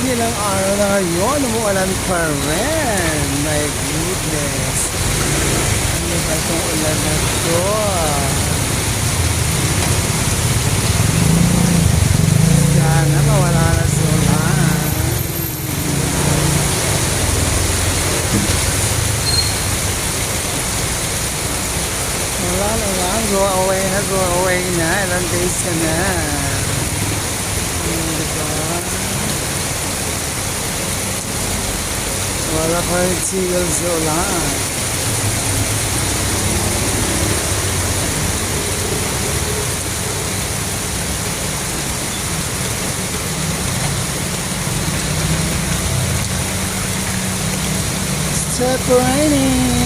Ilang araw na ngayon, umuulan pa rin. My goodness. Ano ba itong ulan na to? Sana mawala na sa ulan. Wala na lang. Go away na, go away na. Ilang days ka na. Diba? Wala pa rin tigil sa ulan. Stop raining.